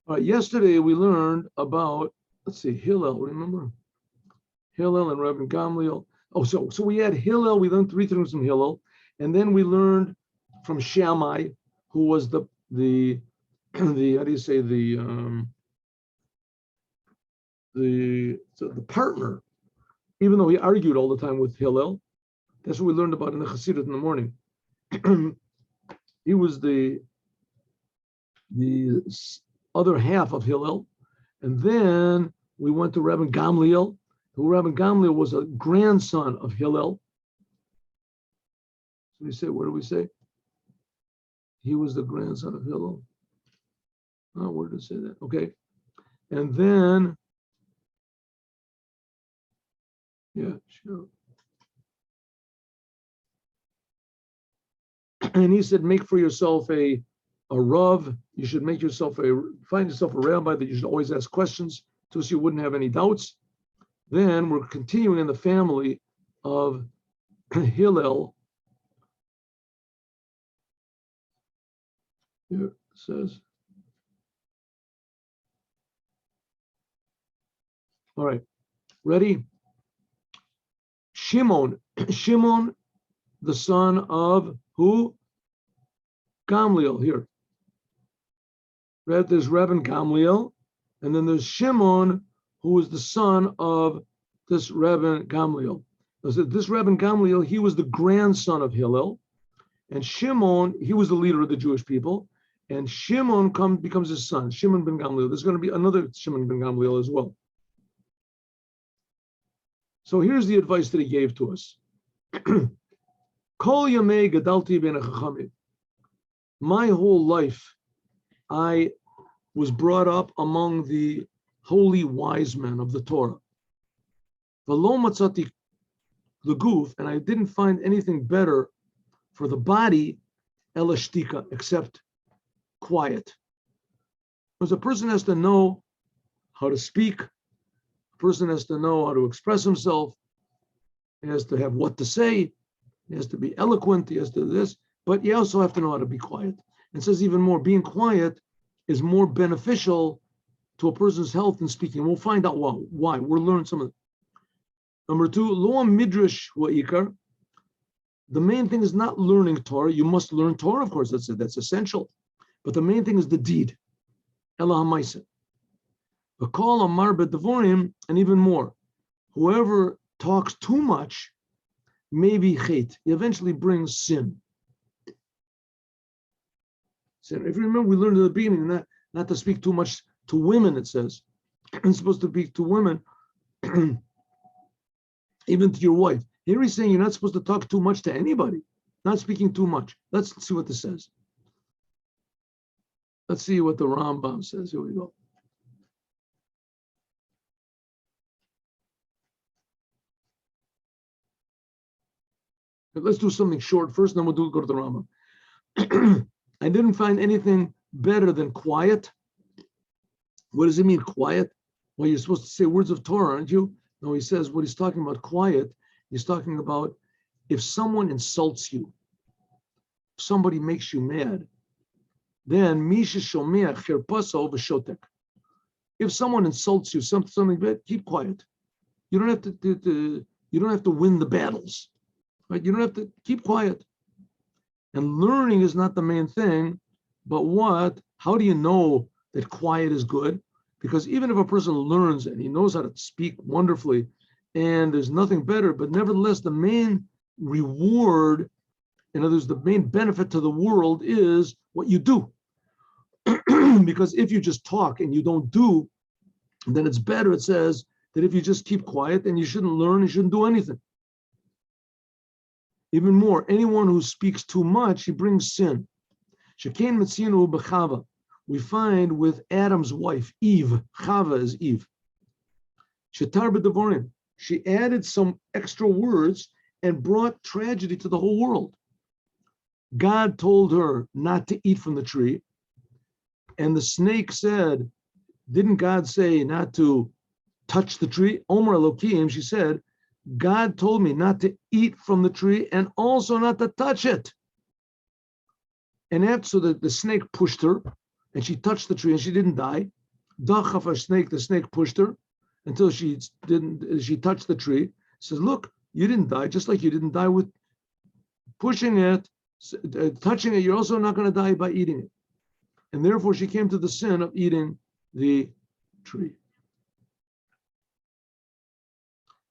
All right, yesterday we learned about, let's see, Hillel, remember? Hillel and Rabbi Gamliel. Oh, so we had Hillel, we learned 3 things from Hillel, and then we learned from Shammai, who was the how do you say, the partner, even though he argued all the time with Hillel. That's what we learned about in the Chassidut in the morning. He was the other half of Hillel. And then we went to Rabbi Gamliel, who Rabbi Gamliel was a grandson of Hillel. So we say, what do we say? He was the grandson of Hillel. Oh, where did it say that? Okay. And then, yeah, sure. And he said, make for yourself a Rav. You should find yourself a rabbi that you should always ask questions so you wouldn't have any doubts. Then we're continuing in the family of Hillel. Here it says, all right, ready? Shimon, the son of who? Gamliel, here. There's Rabbi Gamliel, and then there's Shimon, who is the son of this Rabbi Gamliel. This Rabbi Gamliel, he was the grandson of Hillel, and Shimon, he was the leader of the Jewish people, and Shimon becomes his son, Shimon ben Gamliel. There's going to be another Shimon ben Gamliel as well. So here's the advice that he gave to us. Kol yamei gadalti ben chachamim. My whole life, I was brought up among the holy wise men of the Torah. V'lo matzati l'guf, and I didn't find anything better for the body, ela shtika, except quiet. Because a person has to know how to speak. A person has to know how to express himself. He has to have what to say. He has to be eloquent. He has to do this. But you also have to know how to be quiet. It says even more, being quiet is more beneficial to a person's health than speaking. We'll find out why. We'll learn some of it. Number 2, lo midrash wa'ikar. The main thing is not learning Torah. You must learn Torah, of course. That's essential. But the main thing is the deed. Ela ha'maisa. V'kol amar b'devorim, and even more. Whoever talks too much, maybe chet. He eventually brings sin. If you remember, we learned at the beginning not to speak too much to women, it says. You're supposed to speak to women, even to your wife. Here he's saying you're not supposed to talk too much to anybody, not speaking too much. Let's see what this says. Let's see what the Rambam says. Here we go. Let's do something short first, then we'll go to the Rambam. I didn't find anything better than quiet. What does it mean, quiet? Well, you're supposed to say words of Torah, aren't you? No, he says what he's talking about quiet, he's talking about if someone insults you, if somebody makes you mad, then Misha Shomea Chirpasa v'shotek. If someone insults you, something bad, keep quiet. You don't have to win the battles. Right? You don't have to keep quiet. And learning is not the main thing, but how do you know that quiet is good? Because even if a person learns and he knows how to speak wonderfully, and there's nothing better, but nevertheless, the main reward, in other words, the main benefit to the world is what you do. Because if you just talk and you don't do, then it's better, it says, that if you just keep quiet, then you shouldn't learn, you shouldn't do anything. Even more, anyone who speaks too much, he brings sin. Shekain Metzinu b'Chava. We find with Adam's wife, Eve. Chava is Eve. Shetar b'Devorim. She added some extra words and brought tragedy to the whole world. God told her not to eat from the tree. And the snake said, didn't God say not to touch the tree? Omer Elokim, she said, God told me not to eat from the tree and also not to touch it. And so the snake pushed her, and she touched the tree and she didn't die. Dachaf a snake, the snake pushed her until she touched the tree. Says, look, you didn't die, just like you didn't die with pushing it, touching it, you're also not going to die by eating it. And therefore she came to the sin of eating the tree.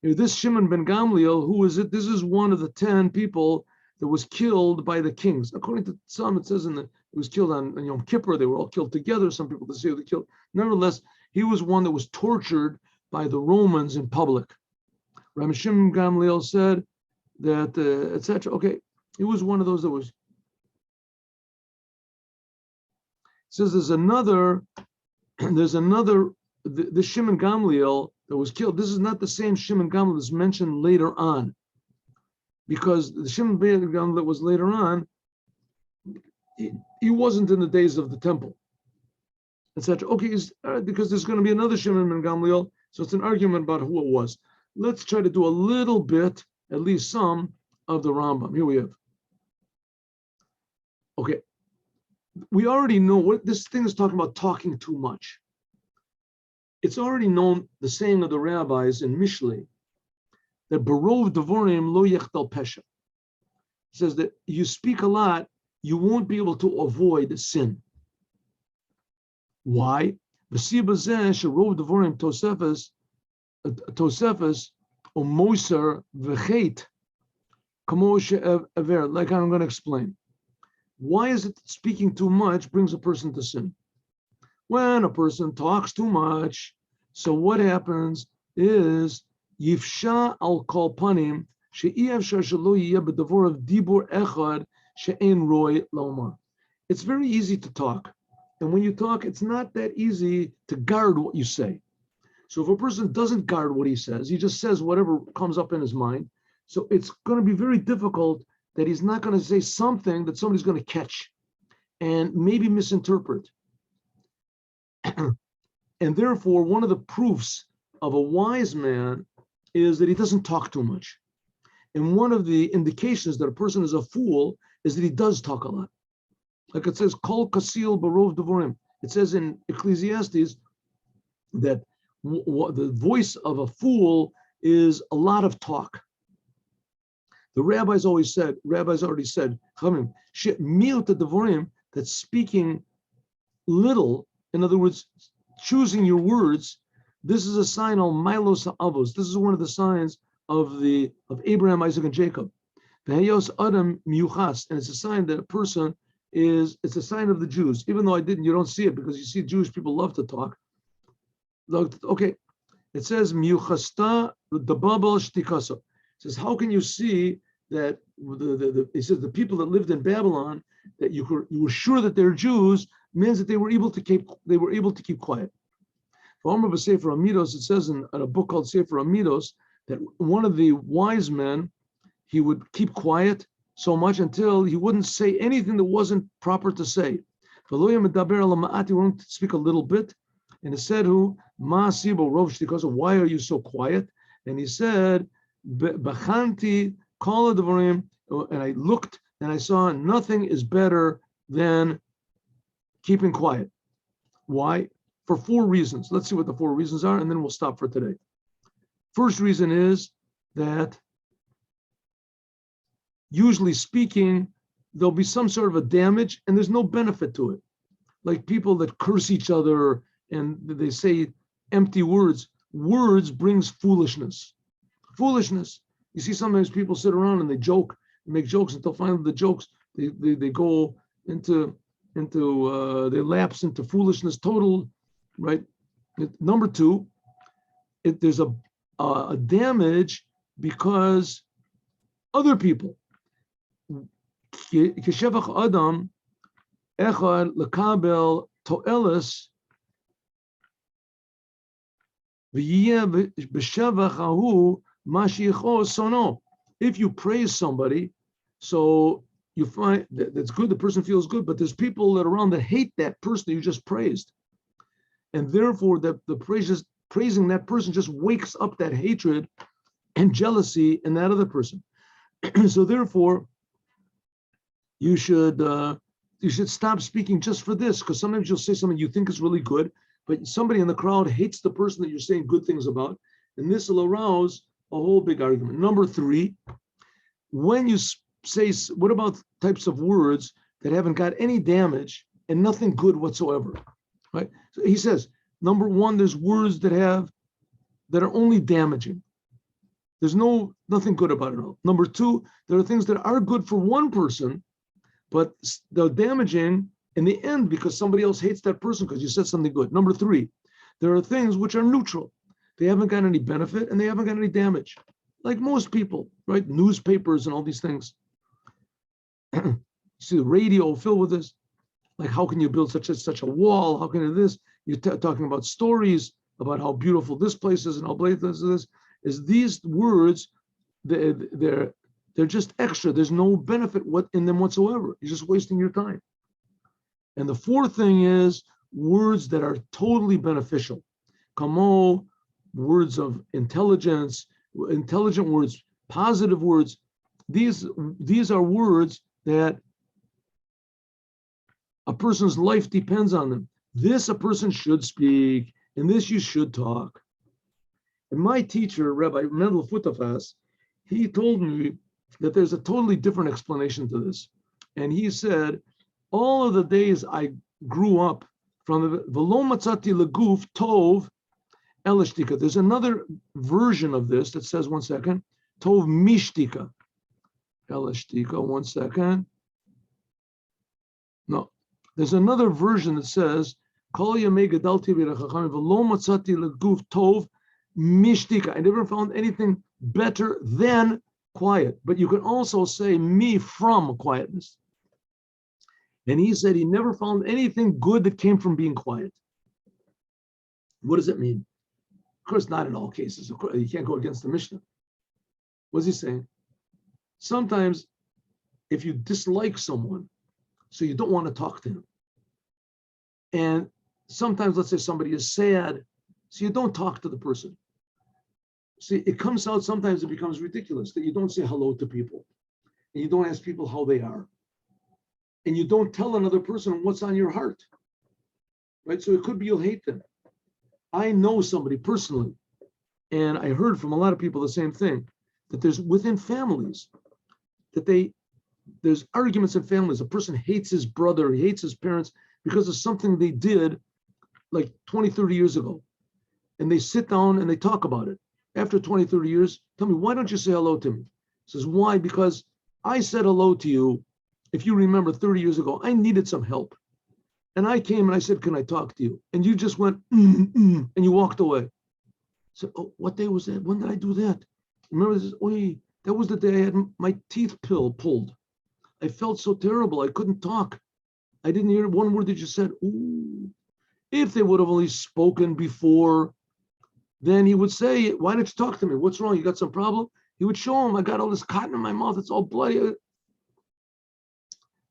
Here, this Shimon ben Gamliel, who is it? This is one of the 10 people that was killed by the kings. According to some, it says it was killed on Yom Kippur. They were all killed together. Some people say they killed. Nevertheless, he was one that was tortured by the Romans in public. Rabbi Shimon ben Gamliel said that, etc. Okay, he was one of those that was. It says there's another, the Shimon Gamliel that was killed. This is not the same Shimon Gamliel that's mentioned later on, because the Shimon ben Gamliel that was later on, he wasn't in the days of the temple, etc. Okay, because there's going to be another Shimon ben Gamliel, so it's an argument about who it was. Let's try to do a little bit, at least some, of the Rambam. Here we have. Okay, we already know what this thing is talking about, talking too much. It's already known, the saying of the rabbis in Mishlei, that Barov Devorim lo yechtal pesha. It says that you speak a lot, you won't be able to avoid sin. Why? V'siba zeh sherov Devorim tosefes o moser v'chet kamo she'aver. Like I'm going to explain. Why is it that speaking too much brings a person to sin? When a person talks too much, so what happens is yifsha al kol panim she'iyavshar shelo yiyeh b'davor of dibur echad she'en roy lomar. It's very easy to talk, and when you talk, it's not that easy to guard what you say. So if a person doesn't guard what he says, he just says whatever comes up in his mind. So it's going to be very difficult that he's not going to say something that somebody's going to catch and maybe misinterpret. And therefore, one of the proofs of a wise man is that he doesn't talk too much. And one of the indications that a person is a fool is that he does talk a lot. Like it says, Kol kasil barov devorim. It says in Ecclesiastes that the voice of a fool is a lot of talk. The rabbis already said, that speaking little, in other words, choosing your words, this is a sign of Milos Avos. This is one of the signs of Abraham, Isaac, and Jacob. Adam miuchas, and it's a sign that a person it's a sign of the Jews. Even though you don't see it because you see Jewish people love to talk. Okay, it says miuchasta the babel shtikasa. It says, how can you see that it says the people that lived in Babylon, that you were sure that they're Jews, means that they were able to keep quiet. For Sefer Amidos, it says in a book called Sefer Amidos that one of the wise men, he would keep quiet so much until he wouldn't say anything that wasn't proper to say. He won't speak a little bit. And it said, why are you so quiet? And he said, Bachanti kol advarim, and I looked and I saw nothing is better than keeping quiet. Why? For 4 reasons. Let's see what the 4 reasons are, and then we'll stop for today. First reason is that usually speaking, there'll be some sort of a damage and there's no benefit to it. Like people that curse each other and they say empty words. Words brings foolishness. Foolishness. You see sometimes people sit around and they make jokes until finally the jokes, they go into they lapse into foolishness total, right? Number 2, there's a damage because other people. Keshevach Adam echad lekabel toeles v'yeh b'shevach hahu ma sheyichos sono. If you praise somebody, so you find that's good, the person feels good, but there's people that are around that hate that person that you just praised. And therefore the praising that person just wakes up that hatred and jealousy in that other person. So therefore, you should you should stop speaking just for this, because sometimes you'll say something you think is really good, but somebody in the crowd hates the person that you're saying good things about, and this will arouse a whole big argument. Number 3, when you say, what about types of words that haven't got any damage and nothing good whatsoever, right? So he says, number 1, there's words that are only damaging. There's nothing good about it all. Number 2, there are things that are good for one person, but they're damaging in the end because somebody else hates that person because you said something good. Number 3, there are things which are neutral. They haven't got any benefit and they haven't got any damage. Like most people, right? Newspapers and all these things. You see the radio filled with this. Like, how can you build such a wall? How can you do this? You're talking about stories about how beautiful this place is and how great this is. Is these words, they're just extra. There's no benefit in them whatsoever. You're just wasting your time. And the 4th thing is words that are totally beneficial. Kamo, words of intelligence, intelligent words, positive words. These are words that a person's life depends on them. This a person should speak, and this you should talk. And my teacher, Rabbi Mendel Futafas, he told me that there's a totally different explanation to this. And he said, all of the days I grew up from the V'lo matzati leguf tov elishtika. There's another version of this that says, one second, tov mishtika. Elishtika, one second. No, there's another version that says, kol yamei gadalti v'rechachami v'lo matzati leguf tov mishtika. I never found anything better than quiet. But you can also say me from quietness. And he said he never found anything good that came from being quiet. What does it mean? Of course, not in all cases. Of course, you can't go against the Mishnah. What's he saying? Sometimes if you dislike someone, so you don't want to talk to him. And sometimes, let's say somebody is sad, so you don't talk to the person. See, it comes out, sometimes it becomes ridiculous that you don't say hello to people and you don't ask people how they are. And you don't tell another person what's on your heart, right? So it could be you'll hate them. I know somebody personally, and I heard from a lot of people the same thing, that there's within families, that there's arguments in families. A person hates his brother, he hates his parents because of something they did like 20, 30 years ago. And they sit down and they talk about it. After 20, 30 years, tell me, why don't you say hello to me? He says, why? Because I said hello to you. If you remember 30 years ago, I needed some help. And I came and I said, can I talk to you? And you just went, and you walked away. So, oh, what day was that? When did I do that? Remember this? That was the day I had my teeth pulled. I felt so terrible. I couldn't talk. I didn't hear one word that you said. Ooh. If they would have only spoken before, then he would say, why don't you talk to me? What's wrong? You got some problem? He would show him, I got all this cotton in my mouth. It's all bloody.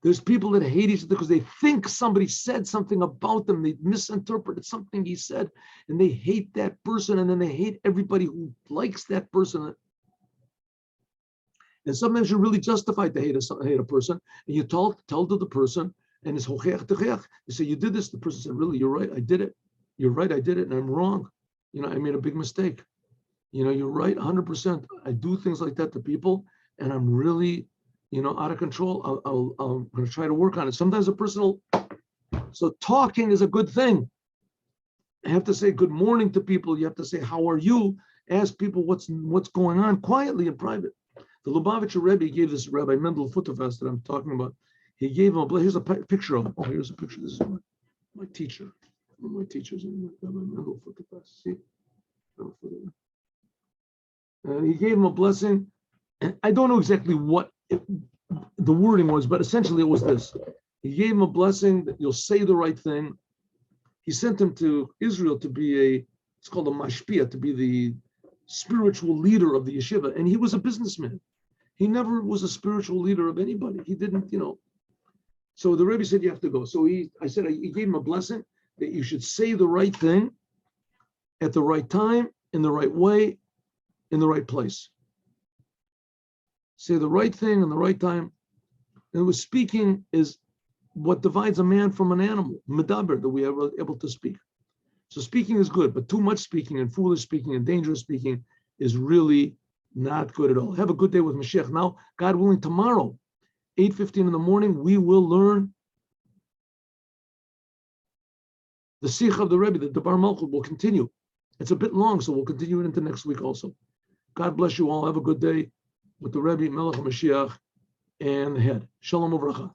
There's people that hate each other because they think somebody said something about them. They misinterpreted something he said, and they hate that person, and then they hate everybody who likes that person. And sometimes you're really justified to hate a person, and you tell to the person, and it's hochech techech. You say, you did this. The person said, really, you're right, I did it. You're right, I did it, and I'm wrong. I made a big mistake. You're right, 100%. I do things like that to people, and I'm really, out of control. I'm going to try to work on it. Sometimes a person will. So talking is a good thing. You have to say good morning to people. You have to say, how are you? Ask people what's going on quietly in private. The Lubavitcher Rebbe gave this Rabbi Mendel Futafas that I'm talking about. He gave him here's a picture of him. Oh, here's a picture. This is my teacher. One of my teachers, Rabbi Mendel Futafas. See? And he gave him a blessing. And I don't know exactly what the wording was, but essentially it was this. He gave him a blessing that you'll say the right thing. He sent him to Israel to be it's called a mashpia, to be the spiritual leader of the yeshiva. And he was a businessman. He never was a spiritual leader of anybody. He didn't, So the Rebbe said, you have to go. So he gave him a blessing that you should say the right thing at the right time, in the right way, in the right place. Say the right thing in the right time. And speaking is what divides a man from an animal, medaber, that we are able to speak. So speaking is good, but too much speaking and foolish speaking and dangerous speaking is really not good at all. Have a good day with Mashiach. Now, God willing, tomorrow, 8:15 in the morning, we will learn the Sikh of the Rebbe, the Debar Malchut will continue. It's a bit long, so we'll continue it into next week also. God bless you all. Have a good day with the Rebbe, Melech HaMashiach, and the head. Shalom Uvracha.